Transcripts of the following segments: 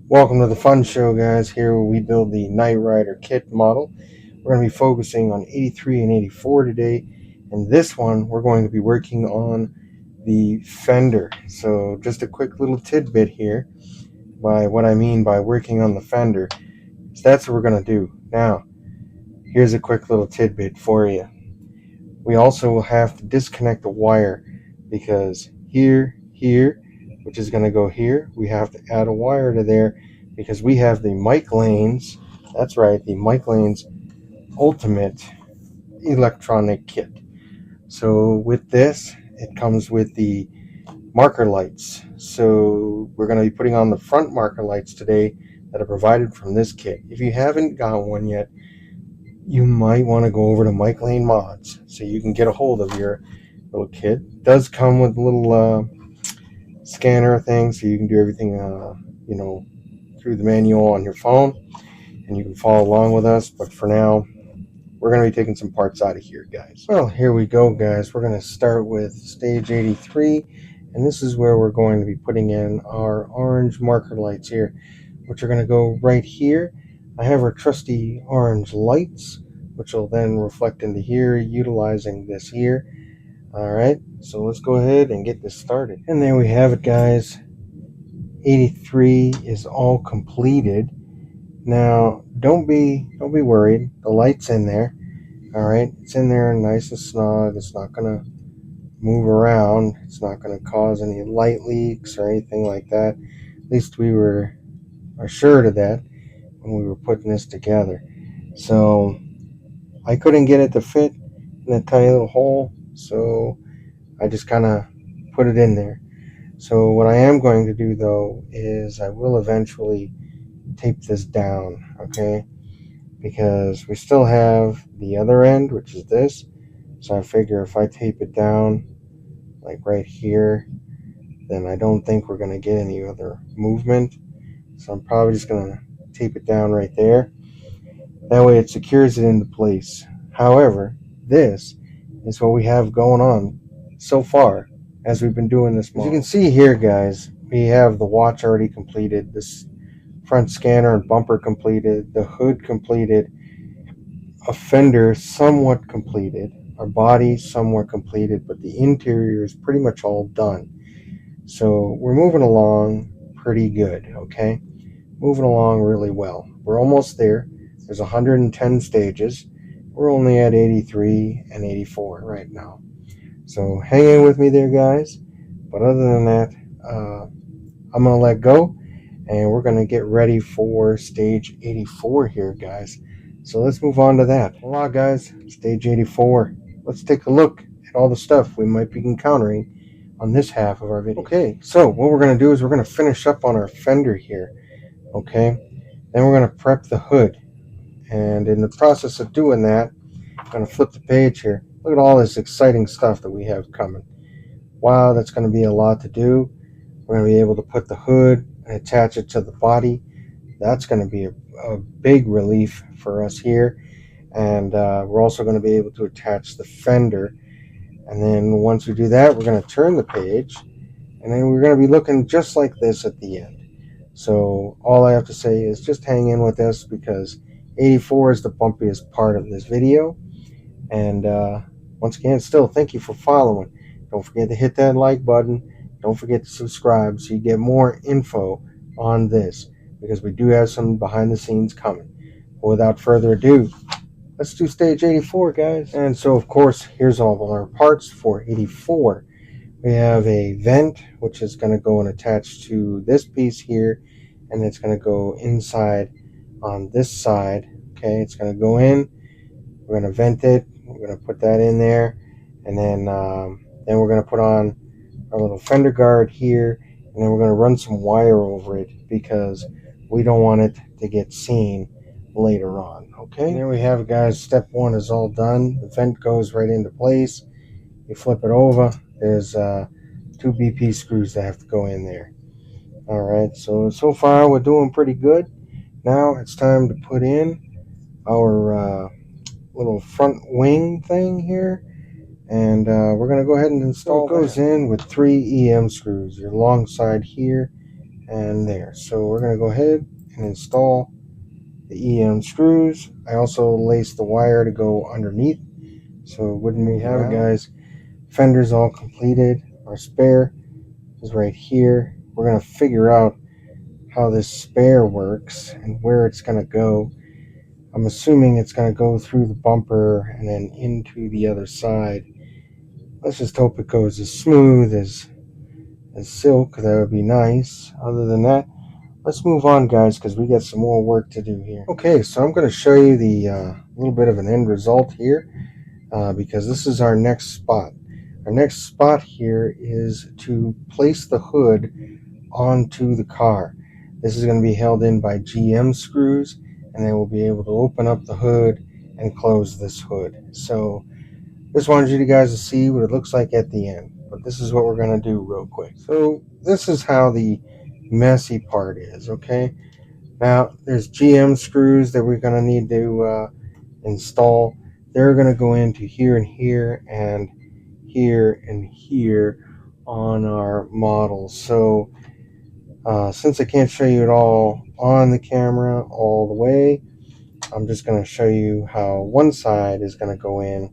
Welcome to the fun show, guys. Here where we build the Knight Rider Kitt model. We're going to be focusing on 83 and 84 today. And this one, we're going to be working on the fender. So just a quick little tidbit here by what I mean by working on the fender. So that's what we're going to do. Now, here's a quick little tidbit for you. We also will have to disconnect the wire because here, which is going to go here, we have to add a wire to there because we have the mic lanes. That's right, the mic lanes ultimate electronic kit. So with this, it comes with the marker lights. So we're going to be putting on the front marker lights today that are provided from this kit. If you haven't got one yet, you might want to go over to mikelanemods so you can get a hold of your little kit. It does come with a little scanner thing, so you can do everything through the manual on your phone, and you can follow along with us. But for now, we're going to be taking some parts out of here, guys. Well, here we go, guys. We're going to start with stage 83, and this is where we're going to be putting in our orange marker lights here, which are going to go right here. I have our trusty orange lights, which will then reflect into here utilizing this here. Alright, so let's go ahead and get this started. And there we have it, guys. 83 is all completed. Now, don't be worried. The light's in there. Alright, it's in there nice and snug. It's not gonna move around. It's not gonna cause any light leaks or anything like that. At least we were assured of that when we were putting this together. So I couldn't get it to fit in a tiny little hole, so I just kind of put it in there. So what I am going to do though is I will eventually tape this down, okay? Because we still have the other end, which is this. So I figure if I tape it down like right here, then I don't think we're going to get any other movement. So I'm probably just going to tape it down right there. That way it secures it into place. However, this is what we have going on so far as we've been doing this model. As you can see here, guys, we have the watch already completed, this front scanner and bumper completed, the hood completed, a fender somewhat completed, our body somewhat completed, but the interior is pretty much all done. So we're moving along pretty good, okay? Moving along really well. We're almost there. There's 110 stages. We're only at 83 and 84 right now. So hang in with me there, guys. But other than that, I'm going to let go, and we're going to get ready for stage 84 here, guys. So let's move on to that. Voila, guys, stage 84. Let's take a look at all the stuff we might be encountering on this half of our video. Okay, so what we're going to do is we're going to finish up on our fender here, okay? Then we're going to prep the hood. And in the process of doing that, I'm going to flip the page here. Look at all this exciting stuff that we have coming. Wow, that's going to be a lot to do. We're going to be able to put the hood and attach it to the body. That's going to be a big relief for us here. And we're also going to be able to attach the fender. And then once we do that, we're going to turn the page. And then we're going to be looking just like this at the end. So all I have to say is just hang in with us because 84 is the bumpiest part of this video. And once again, still thank you for following. Don't forget to hit that like button. Don't forget to subscribe so you get more info on this because we do have some behind the scenes coming. But without further ado, let's do stage 84, guys. And so, of course, here's all of our parts for 84. We have a vent, which is going to go and attach to this piece here, and it's going to go inside on this side. Okay, it's going to go in. We're going to vent it. We're going to put that in there, and then we're going to put on our little fender guard here, and then we're going to run some wire over it because we don't want it to get seen later on. Okay, and there we have it, guys. Step one is all done. The vent goes right into place. You flip it over. There's 2 BP screws that have to go in there. All right, so far we're doing pretty good. Now it's time to put in our little front wing thing here, and we're going to go ahead and install. So it goes in with 3 EM screws, your long side here and there. So we're going to go ahead and install the EM screws. I also laced the wire to go underneath, so it wouldn't move around. Guys, fender's all completed. Our spare is right here. We're going to figure out how this spare works and where it's going to go. I'm assuming it's going to go through the bumper and then into the other side. Let's just hope it goes as smooth as silk. That would be nice. Other than that, let's move on, guys, because we got some more work to do here. Okay, so I'm going to show you the little bit of an end result here, because this is our next spot. Our next spot here is to place the hood onto the car. This is going to be held in by GM screws, and then we'll be able to open up the hood and close this hood. So just wanted you guys to see what it looks like at the end, but this is what we're going to do real quick. So this is how the messy part is. Okay, now there's GM screws that we're going to need to install. They're going to go into here and here and here and here on our model. So since I can't show you it all on the camera all the way, I'm just going to show you how one side is going to go in,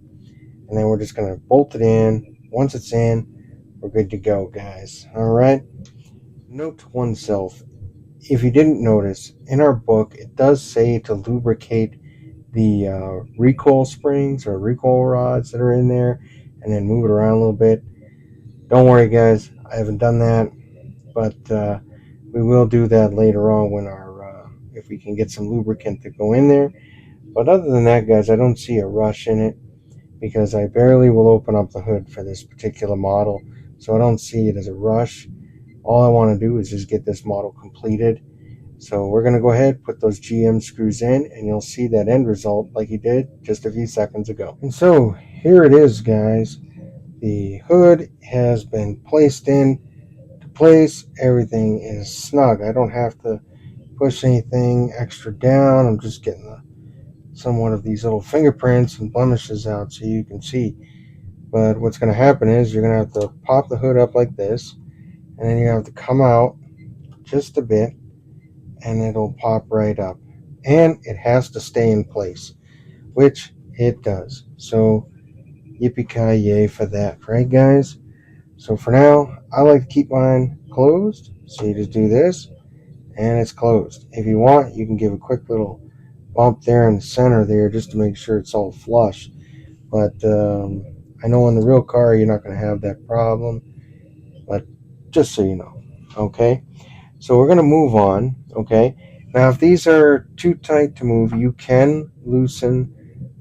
and then we're just going to bolt it in. Once it's in, we're good to go, guys. All right. Note to oneself, if you didn't notice, in our book it does say to lubricate the recoil springs or recoil rods that are in there, and then move it around a little bit. Don't worry, guys, I haven't done that, but we will do that later on when if we can get some lubricant to go in there. But other than that, guys, I don't see a rush in it, because I barely will open up the hood for this particular model, so I don't see it as a rush. All I want to do is just get this model completed. So we're going to go ahead, put those GM screws in, and you'll see that end result like you did just a few seconds ago. And so here it is, guys. The hood has been placed in to place. Everything is snug. I don't have to push anything extra down. I'm just getting somewhat of these little fingerprints and blemishes out so you can see. But what's going to happen is you're going to have to pop the hood up like this, and then you have to come out just a bit, and it'll pop right up. And it has to stay in place, which it does. So yippee-ki-yay for that, right, guys? So for now, I like to keep mine closed. So you just do this, and it's closed. If you want, you can give a quick little bump there in the center there just to make sure it's all flush. But I know in the real car you're not going to have that problem, but just so you know. Okay, so we're going to move on. Okay, now if these are too tight to move, you can loosen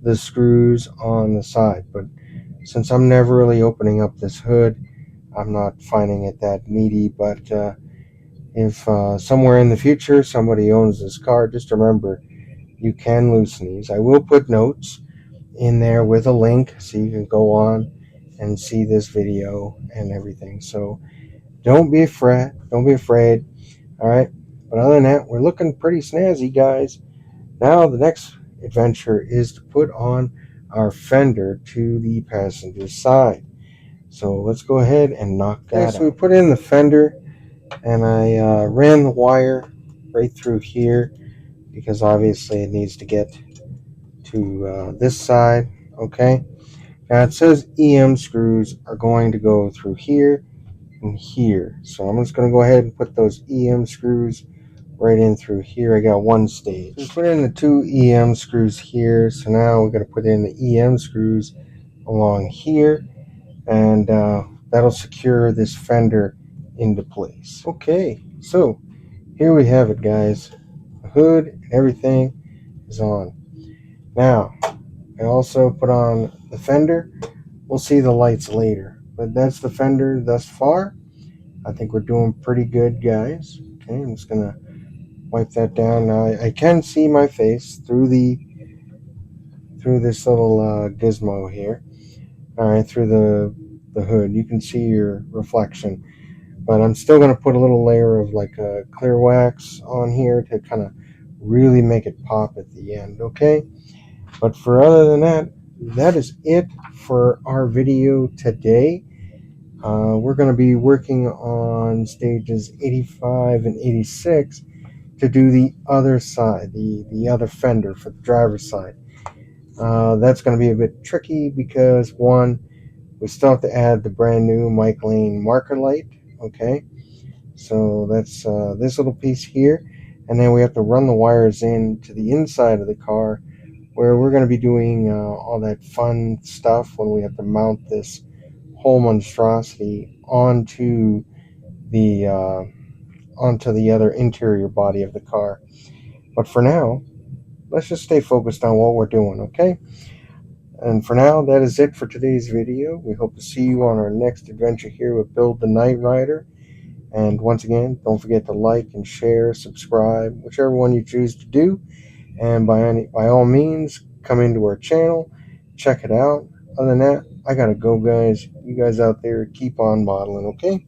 the screws on the side, but since I'm never really opening up this hood, I'm not finding it that needy. But if somewhere in the future somebody owns this car, just remember you can loosen these. I will put notes in there with a link so you can go on and see this video and everything. So don't be afraid. All right. But other than that, we're looking pretty snazzy, guys. Now the next adventure is to put on our fender to the passenger side. So let's go ahead and knock that out. So we put in the fender, and I ran the wire right through here because obviously it needs to get to this side. Okay. Now it says EM screws are going to go through here and here. So I'm just going to go ahead and put those EM screws right in through here. I got one stage. So put in the two EM screws here. So now we're going to put in the EM screws along here, and that'll secure this fender into place. Okay, so here we have it, guys. The hood and everything is on. Now I also put on the fender. We'll see the lights later, but that's the fender thus far. I think we're doing pretty good, guys. Okay, I'm just gonna wipe that down. Now I can see my face through this little gizmo here. All right, through the hood, you can see your reflection. But I'm still gonna put a little layer of like clear wax on here to kind of really make it pop at the end. Okay, but for other than that, that is it for our video today. We're going to be working on stages 85 and 86 to do the other side, the other fender for the driver's side. That's going to be a bit tricky because one, we still have to add the brand new Mike Lane marker light. Okay, so that's this little piece here, and then we have to run the wires in to the inside of the car, where we're going to be doing all that fun stuff when we have to mount this whole monstrosity the uh, onto the other interior body of the car. But for now, let's just stay focused on what we're doing, okay? And for now, that is it for today's video. We hope to see you on our next adventure here with Build the Night Rider. And once again, don't forget to like and share, subscribe, whichever one you choose to do. And by all means, come into our channel, check it out. Other than that, I gotta go, guys. You guys out there, keep on modeling, okay?